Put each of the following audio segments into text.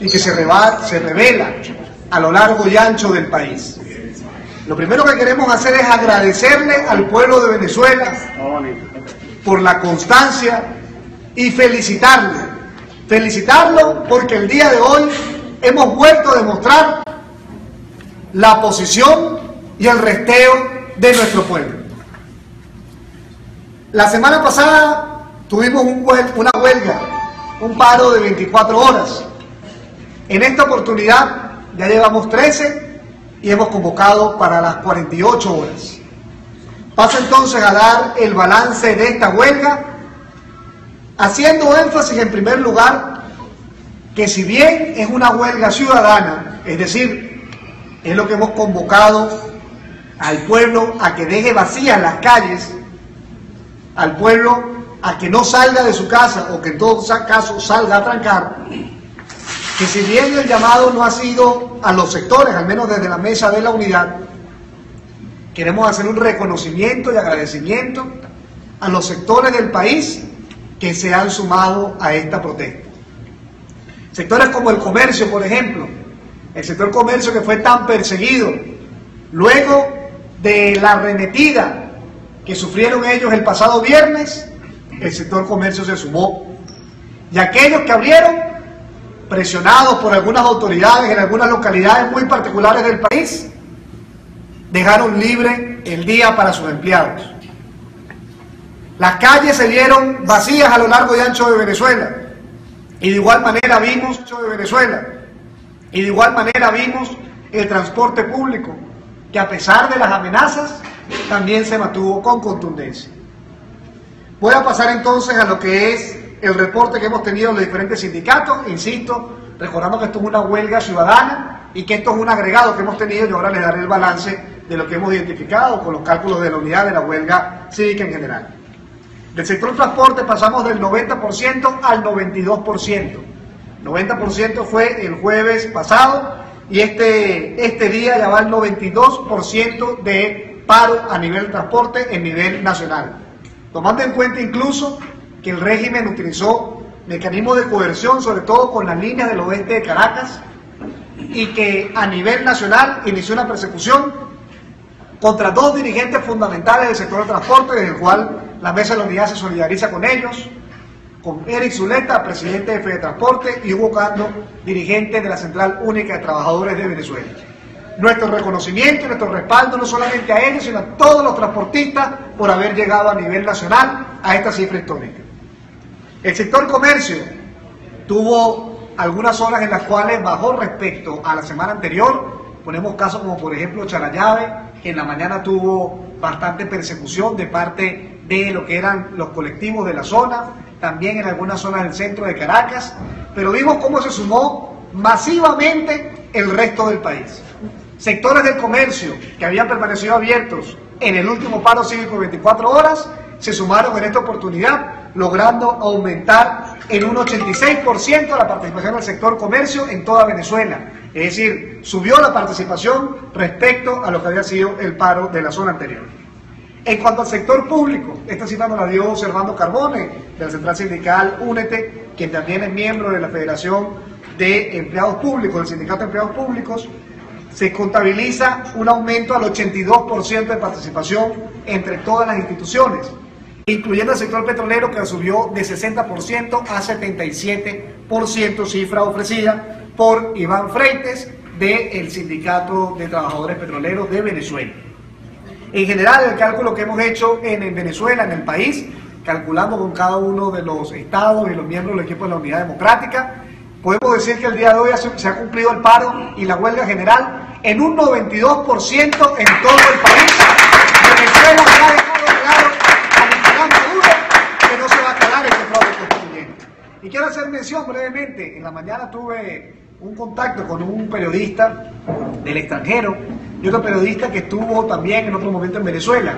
y que se revela a lo largo y ancho del país. Lo primero que queremos hacer es agradecerle al pueblo de Venezuela por la constancia y felicitarlo porque el día de hoy hemos vuelto a demostrar la posición y el resteo de nuestro pueblo. La semana pasada tuvimos una huelga, un paro de 24 horas. En esta oportunidad ya llevamos 13 y hemos convocado para las 48 horas. Paso entonces a dar el balance de esta huelga, haciendo énfasis en primer lugar que si bien es una huelga ciudadana, es decir, es lo que hemos convocado al pueblo a que deje vacías las calles, al pueblo a que no salga de su casa o que en todo caso salga a trancar, que si bien el llamado no ha sido a los sectores, al menos desde la mesa de la unidad, queremos hacer un reconocimiento y agradecimiento a los sectores del país que se han sumado a esta protesta. Sectores como el comercio, por ejemplo, el sector comercio que fue tan perseguido luego de la arremetida que sufrieron ellos el pasado viernes, el sector comercio se sumó. Y aquellos que abrieron, presionados por algunas autoridades en algunas localidades muy particulares del país, dejaron libre el día para sus empleados. Las calles se vieron vacías a lo largo y ancho de Venezuela, y de igual manera vimos el transporte público, que a pesar de las amenazas, también se mantuvo con contundencia. Voy a pasar entonces a lo que es el reporte que hemos tenido en los diferentes sindicatos, insisto, recordando que esto es una huelga ciudadana y que esto es un agregado que hemos tenido, y ahora les daré el balance de lo que hemos identificado con los cálculos de la unidad de la huelga cívica en general. Del sector transporte pasamos del 90% al 92%. 90% fue el jueves pasado y este día ya va el 92% de paro a nivel de transporte en nivel nacional. Tomando en cuenta incluso que el régimen utilizó mecanismos de coerción, sobre todo con las líneas del oeste de Caracas, y que a nivel nacional inició una persecución contra dos dirigentes fundamentales del sector del transporte, desde el cual la Mesa de la Unidad se solidariza con ellos, con Eric Zuleta, presidente de Fedetransporte, y Hugo Cando, dirigente de la Central Única de Trabajadores de Venezuela. Nuestro reconocimiento y nuestro respaldo no solamente a ellos, sino a todos los transportistas por haber llegado a nivel nacional a esta cifra histórica. El sector comercio tuvo algunas horas en las cuales bajó respecto a la semana anterior. Ponemos casos como por ejemplo Charallave, que en la mañana tuvo bastante persecución de parte de lo que eran los colectivos de la zona, también en algunas zonas del centro de Caracas, pero vimos cómo se sumó masivamente el resto del país. Sectores del comercio que habían permanecido abiertos en el último paro cívico de 24 horas, se sumaron en esta oportunidad, logrando aumentar en un 86% la participación del sector comercio en toda Venezuela. Es decir, subió la participación respecto a lo que había sido el paro de la zona anterior. En cuanto al sector público, esta cifra nos la dio Servando Carbone, de la Central Sindical Únete, quien también es miembro de la Federación de Empleados Públicos, del Sindicato de Empleados Públicos. Se contabiliza un aumento al 82% de participación entre todas las instituciones, incluyendo el sector petrolero, que subió de 60% a 77%, cifra ofrecida por Iván Freites del Sindicato de Trabajadores Petroleros de Venezuela. En general, el cálculo que hemos hecho en Venezuela, en el país, calculando con cada uno de los estados y los miembros del equipo de la Unidad Democrática, podemos decir que el día de hoy se ha cumplido el paro y la huelga general en un 92% en todo el país. Venezuela ha dejado claro a Nicolás Maduro que no se va a calar este fraude constituyente. Y quiero hacer mención brevemente, en la mañana tuve un contacto con un periodista del extranjero y otro periodista que estuvo también en otro momento en Venezuela,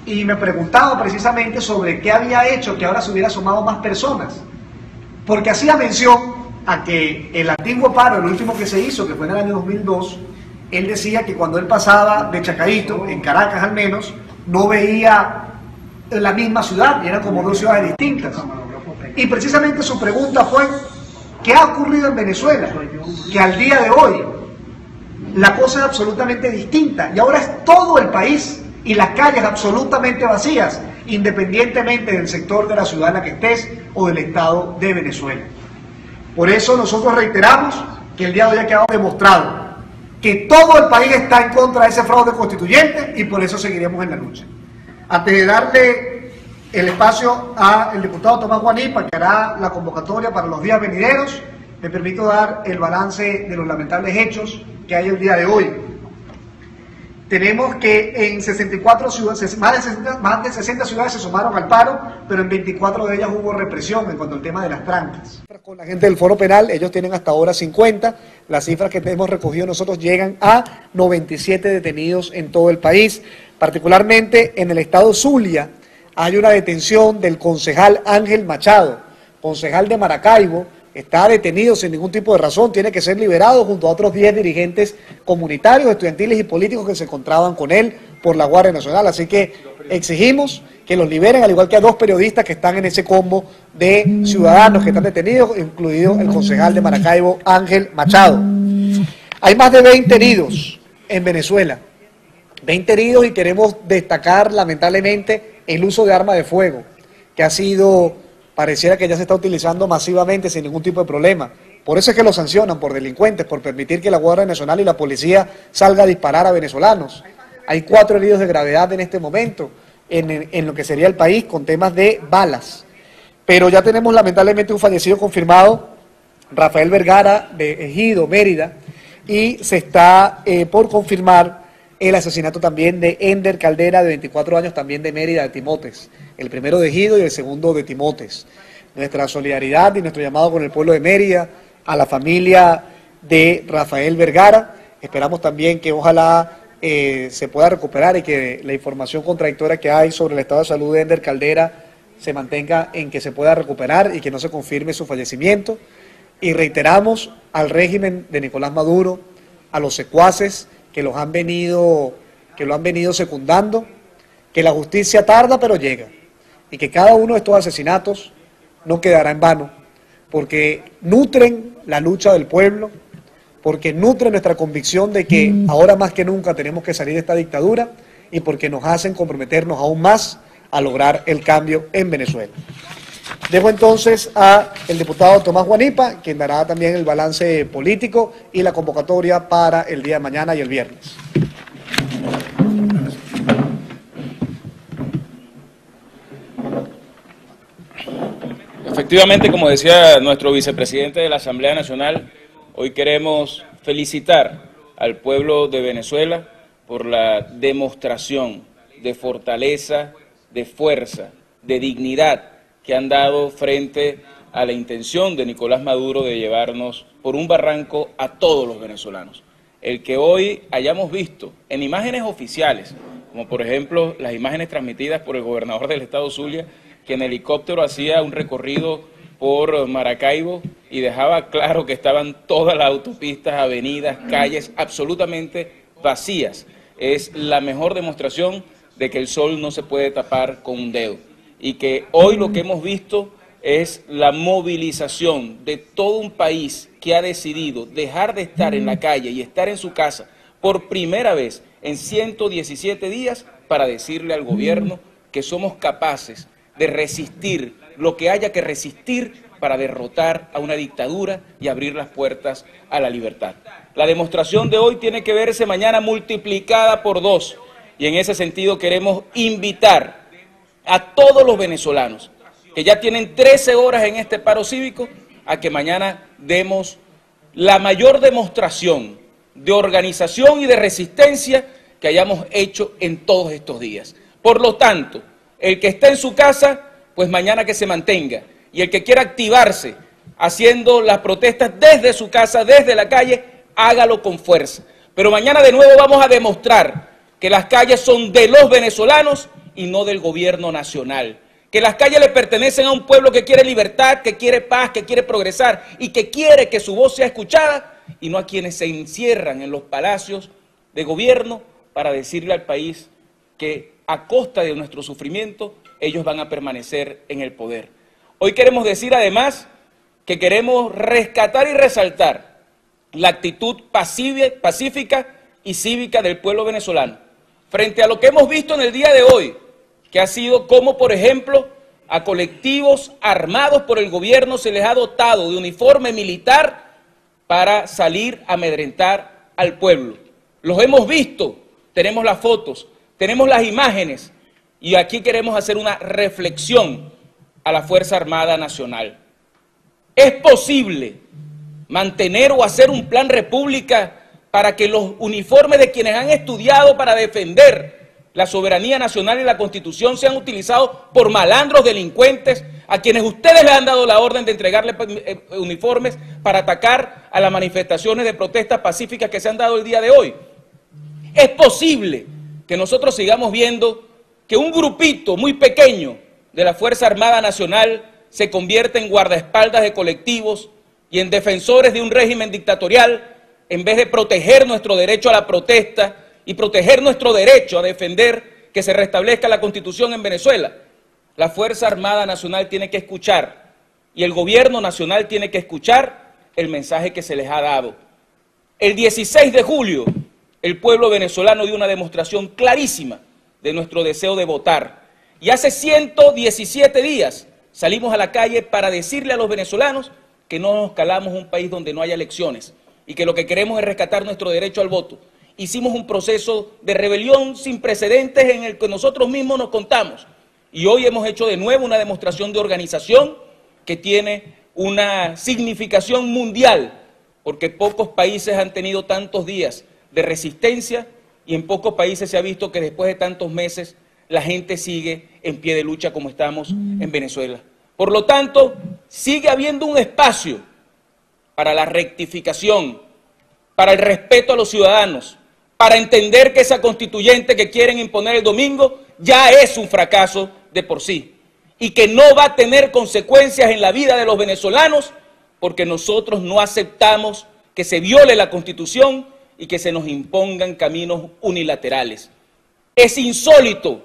y me preguntaba precisamente sobre qué había hecho que ahora se hubiera sumado más personas, porque hacía mención a que el antiguo paro, el último que se hizo, que fue en el año 2002, él decía que cuando él pasaba de Chacaíto, en Caracas al menos, no veía la misma ciudad, y eran como dos ciudades distintas. Y precisamente su pregunta fue ¿Qué ha ocurrido en Venezuela? Que al día de hoy la cosa es absolutamente distinta y ahora es todo el país y las calles absolutamente vacías, independientemente del sector de la ciudad en la que estés o del estado de Venezuela. Por eso nosotros reiteramos que el día de hoy ha quedado demostrado que todo el país está en contra de ese fraude constituyente y por eso seguiremos en la lucha. Antes de darle el espacio al diputado Tomás Guanipa, que hará la convocatoria para los días venideros, me permito dar el balance de los lamentables hechos que hay el día de hoy. Tenemos que en 64 ciudades, más de 60 ciudades se sumaron al paro, pero en 24 de ellas hubo represión en cuanto al tema de las trancas. Con la gente del Foro Penal, ellos tienen hasta ahora 50, las cifras que hemos recogido nosotros llegan a 97 detenidos en todo el país, particularmente en el estado Zulia. Hay una detención del concejal Ángel Machado, concejal de Maracaibo, está detenido sin ningún tipo de razón, tiene que ser liberado junto a otros 10 dirigentes comunitarios, estudiantiles y políticos que se encontraban con él por la Guardia Nacional. Así que exigimos que los liberen, al igual que a 2 periodistas que están en ese combo de ciudadanos que están detenidos, incluido el concejal de Maracaibo, Ángel Machado. Hay más de 20 heridos en Venezuela, 20 heridos, y queremos destacar lamentablemente el uso de arma de fuego, que ha sido... pareciera que ya se está utilizando masivamente sin ningún tipo de problema. Por eso es que lo sancionan por delincuentes, por permitir que la Guardia Nacional y la policía salga a disparar a venezolanos. Hay 4 heridos de gravedad en este momento en lo que sería el país con temas de balas. Pero ya tenemos lamentablemente un fallecido confirmado, Rafael Vergara de Ejido, Mérida, y se está por confirmar el asesinato también de Ender Caldera, de 24 años, también de Mérida, de Timotes. El primero de Ejido y el segundo de Timotes. Nuestra solidaridad y nuestro llamado con el pueblo de Mérida, a la familia de Rafael Vergara. Esperamos también que ojalá se pueda recuperar y que la información contradictoria que hay sobre el estado de salud de Ender Caldera se mantenga en que se pueda recuperar y que no se confirme su fallecimiento. Y reiteramos al régimen de Nicolás Maduro, a los secuaces que lo han venido secundando, que la justicia tarda pero llega, y que cada uno de estos asesinatos no quedará en vano, porque nutren la lucha del pueblo, porque nutren nuestra convicción de que ahora más que nunca tenemos que salir de esta dictadura, y porque nos hacen comprometernos aún más a lograr el cambio en Venezuela. Dejo entonces al diputado Tomás Guanipa, quien dará también el balance político y la convocatoria para el día de mañana y el viernes. Efectivamente, como decía nuestro vicepresidente de la Asamblea Nacional, hoy queremos felicitar al pueblo de Venezuela por la demostración de fortaleza, de fuerza, de dignidad que han dado frente a la intención de Nicolás Maduro de llevarnos por un barranco a todos los venezolanos. El que hoy hayamos visto en imágenes oficiales, como por ejemplo las imágenes transmitidas por el gobernador del estado Zulia, que en helicóptero hacía un recorrido por Maracaibo y dejaba claro que estaban todas las autopistas, avenidas, calles absolutamente vacías. Es la mejor demostración de que el sol no se puede tapar con un dedo. Y que hoy lo que hemos visto es la movilización de todo un país que ha decidido dejar de estar en la calle y estar en su casa por primera vez en 117 días para decirle al gobierno que somos capaces de resistir lo que haya que resistir para derrotar a una dictadura y abrir las puertas a la libertad. La demostración de hoy tiene que verse mañana multiplicada por 2 y en ese sentido queremos invitar a todos los venezolanos que ya tienen 13 horas en este paro cívico a que mañana demos la mayor demostración de organización y de resistencia que hayamos hecho en todos estos días. Por lo tanto, el que está en su casa, pues mañana que se mantenga, y el que quiera activarse haciendo las protestas desde su casa, desde la calle, hágalo con fuerza. Pero mañana de nuevo vamos a demostrar que las calles son de los venezolanos y no del gobierno nacional. Que las calles le pertenecen a un pueblo que quiere libertad, que quiere paz, que quiere progresar y que quiere que su voz sea escuchada y no a quienes se encierran en los palacios de gobierno para decirle al país que a costa de nuestro sufrimiento ellos van a permanecer en el poder. Hoy queremos decir además que queremos rescatar y resaltar la actitud pacífica y cívica del pueblo venezolano, frente a lo que hemos visto en el día de hoy, que ha sido como, por ejemplo, a colectivos armados por el gobierno se les ha dotado de uniforme militar para salir a amedrentar al pueblo. Los hemos visto, tenemos las fotos, tenemos las imágenes, y aquí queremos hacer una reflexión a la Fuerza Armada Nacional. ¿Es posible mantener o hacer un plan república para que los uniformes de quienes han estudiado para defender la soberanía nacional y la Constitución sean utilizados por malandros delincuentes a quienes ustedes le han dado la orden de entregarle uniformes para atacar a las manifestaciones de protestas pacíficas que se han dado el día de hoy? ¿Es posible que nosotros sigamos viendo que un grupito muy pequeño de la Fuerza Armada Nacional se convierte en guardaespaldas de colectivos y en defensores de un régimen dictatorial, en vez de proteger nuestro derecho a la protesta y proteger nuestro derecho a defender que se restablezca la Constitución en Venezuela? La Fuerza Armada Nacional tiene que escuchar, y el gobierno nacional tiene que escuchar el mensaje que se les ha dado. El 16 de julio, el pueblo venezolano dio una demostración clarísima de nuestro deseo de votar. Y hace 117 días salimos a la calle para decirle a los venezolanos que no nos calamos un país donde no haya elecciones y que lo que queremos es rescatar nuestro derecho al voto. Hicimos un proceso de rebelión sin precedentes en el que nosotros mismos nos contamos. Y hoy hemos hecho de nuevo una demostración de organización que tiene una significación mundial, porque pocos países han tenido tantos días de resistencia y en pocos países se ha visto que después de tantos meses la gente sigue en pie de lucha como estamos en Venezuela. Por lo tanto, sigue habiendo un espacio para la rectificación, para el respeto a los ciudadanos, para entender que esa constituyente que quieren imponer el domingo ya es un fracaso de por sí y que no va a tener consecuencias en la vida de los venezolanos porque nosotros no aceptamos que se viole la Constitución y que se nos impongan caminos unilaterales. Es insólito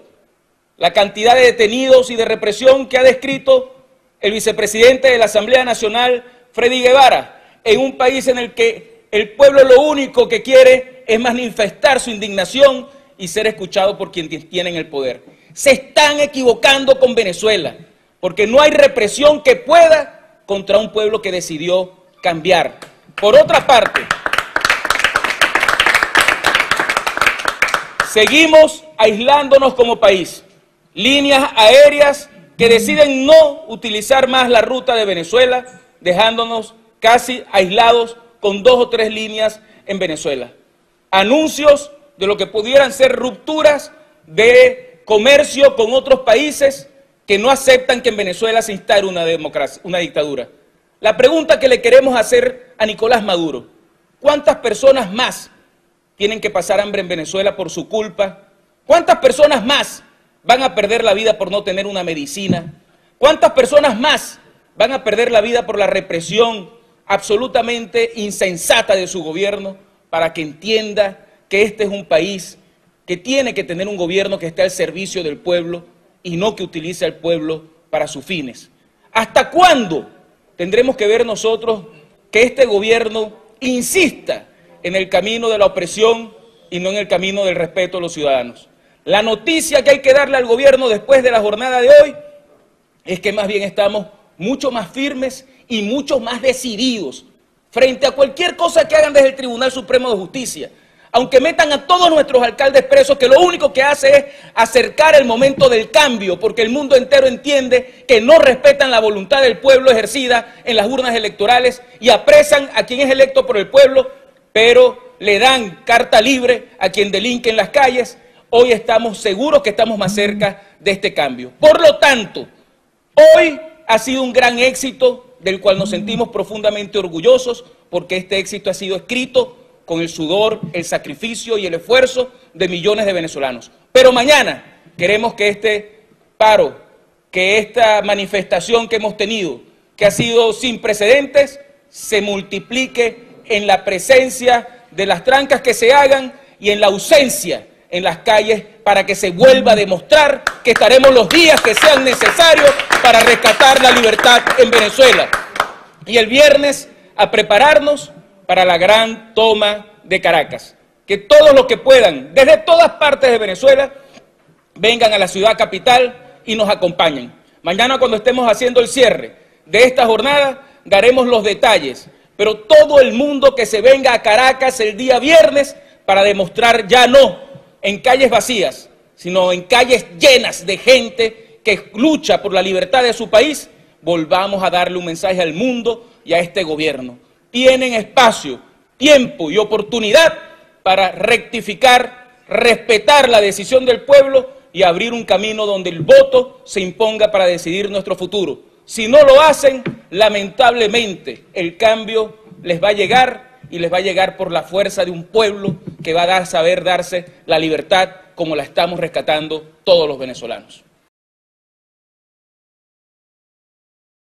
la cantidad de detenidos y de represión que ha descrito el vicepresidente de la Asamblea Nacional, Freddy Guevara, en un país en el que el pueblo lo único que quiere es manifestar su indignación y ser escuchado por quienes tienen el poder. Se están equivocando con Venezuela, porque no hay represión que pueda contra un pueblo que decidió cambiar. Por otra parte, seguimos aislándonos como país. Líneas aéreas que deciden no utilizar más la ruta de Venezuela, dejándonos casi aislados con 2 o 3 líneas en Venezuela. Anuncios de lo que pudieran ser rupturas de comercio con otros países que no aceptan que en Venezuela se instale una dictadura. La pregunta que le queremos hacer a Nicolás Maduro: ¿cuántas personas más tienen que pasar hambre en Venezuela por su culpa? ¿Cuántas personas más van a perder la vida por no tener una medicina? ¿Cuántas personas más van a perder la vida por la represión absolutamente insensata de su gobierno, para que entienda que este es un país que tiene que tener un gobierno que esté al servicio del pueblo y no que utilice al pueblo para sus fines? ¿Hasta cuándo tendremos que ver nosotros que este gobierno insista en el camino de la opresión y no en el camino del respeto a los ciudadanos? La noticia que hay que darle al gobierno después de la jornada de hoy es que más bien estamos mucho más firmes y mucho más decididos frente a cualquier cosa que hagan desde el Tribunal Supremo de Justicia. Aunque metan a todos nuestros alcaldes presos, que lo único que hace es acercar el momento del cambio, porque el mundo entero entiende que no respetan la voluntad del pueblo ejercida en las urnas electorales y apresan a quien es electo por el pueblo, pero le dan carta libre a quien delinque en las calles. Hoy estamos seguros que estamos más cerca de este cambio. Por lo tanto, hoy ha sido un gran éxito del cual nos sentimos profundamente orgullosos, porque este éxito ha sido escrito con el sudor, el sacrificio y el esfuerzo de millones de venezolanos. Pero mañana queremos que este paro, que esta manifestación que hemos tenido, que ha sido sin precedentes, se multiplique en la presencia de las trancas que se hagan y en la ausencia en las calles, para que se vuelva a demostrar que estaremos los días que sean necesarios para rescatar la libertad en Venezuela. y el viernes a prepararnos para la gran toma de Caracas. Que todos los que puedan, desde todas partes de Venezuela, vengan a la ciudad capital y nos acompañen. Mañana, cuando estemos haciendo el cierre de esta jornada, daremos los detalles, pero todo el mundo que se venga a Caracas el día viernes para demostrar ya no en calles vacías, sino en calles llenas de gente que lucha por la libertad de su país, volvamos a darle un mensaje al mundo y a este gobierno. Tienen espacio, tiempo y oportunidad para rectificar, respetar la decisión del pueblo y abrir un camino donde el voto se imponga para decidir nuestro futuro. Si no lo hacen, lamentablemente el cambio les va a llegar y les va a llegar por la fuerza de un pueblo que va a saber darse la libertad como la estamos rescatando todos los venezolanos.